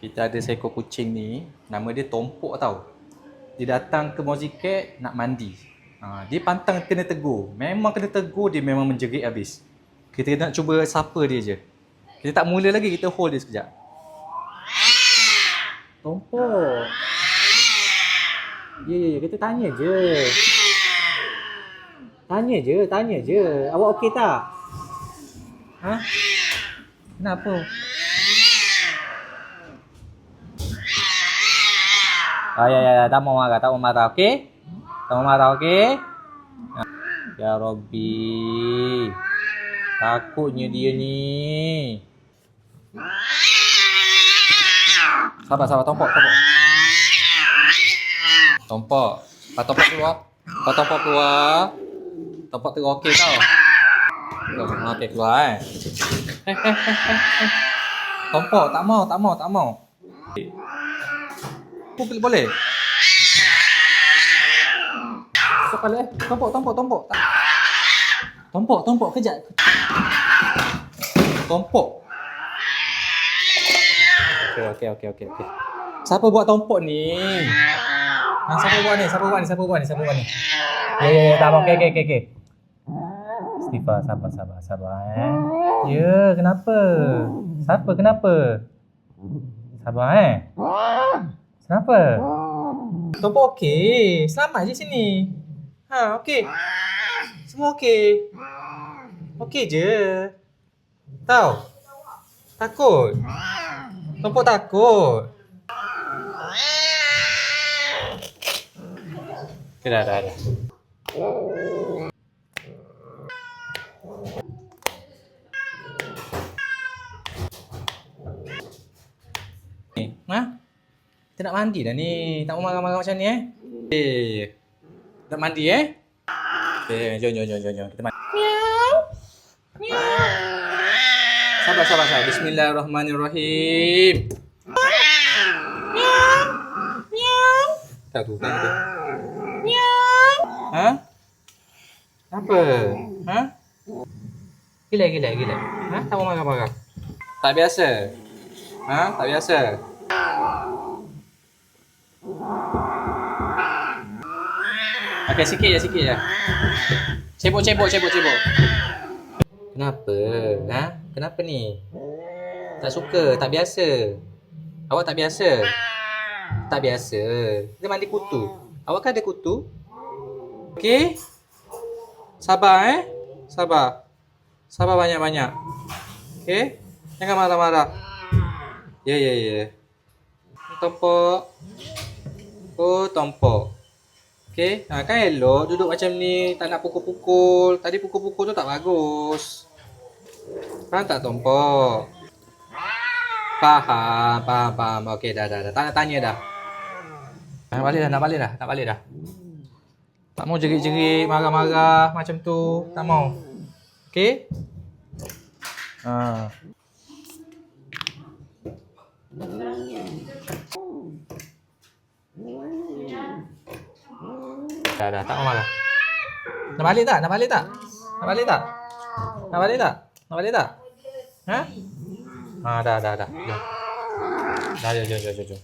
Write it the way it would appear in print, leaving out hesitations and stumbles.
Kita ada seekor kucing ni, nama dia Tompok tau. Dia datang ke Mozi Cat nak mandi. Dia pantang kena tegur. Memang kena tegur, dia memang menjerit habis. Kita nak cuba sapa dia je. Kita tak mula lagi, kita hold dia sekejap. Tompok. Ya, kita tanya je. Tanya je. Awak okey tak? Ha? Kenapa? Ya, tak mau marah, okey? Tak mau marah, okey? Ya Rabbi. Takutnya dia ni. Sabar, Tompok. Tompok. Pak Tompok keluar. Tompok terus okey tau. Okey keluar Tompok, tak mau. Boleh. Kepala Tompok kejap. Tompok. Okey. Siapa buat Tompok ni? Siapa buat ni? Ya, tak apa. Okey. Istighfar, sabar. Ya, kenapa? Kenapa? Sabar Kenapa? Tompok okey. Selamat je sini. Okey. Semua okey. Okey je. Tahu? Takut? Tompok takut? Okay, dah. Kita nak mandi dah ni. Tak mau marah-marah macam ni nak mandi Okay, jom. Kita mandi. Miau. Sabar. Bismillahirrahmanirrahim. Miau. Tak tu. Miau. Apa? Gila. Tak mau marah-marah. Tak biasa. Tak biasa. Okey, sikit je. Cebok. Kenapa? Kenapa ni? Tak suka, tak biasa. Awak tak biasa? Tak biasa. Kita mandi kutu. Awak kan ada kutu? Okey? Sabar Sabar banyak-banyak. Okey? Jangan marah-marah. Ya. Tompok. Tompok. Okey, kan elok duduk macam ni, tak nak pukul-pukul. Tadi pukul-pukul tu tak bagus. Faham tak Tompok? Faham. Okey, dah. Tak nak tanya dah. Nak balik dah. Tak mau jerit-jerit, marah-marah macam tu. Tak mau. Okey? Dah, tak mau marah. Nak balik tak? Nak balik tak? Dah. Dah, jom.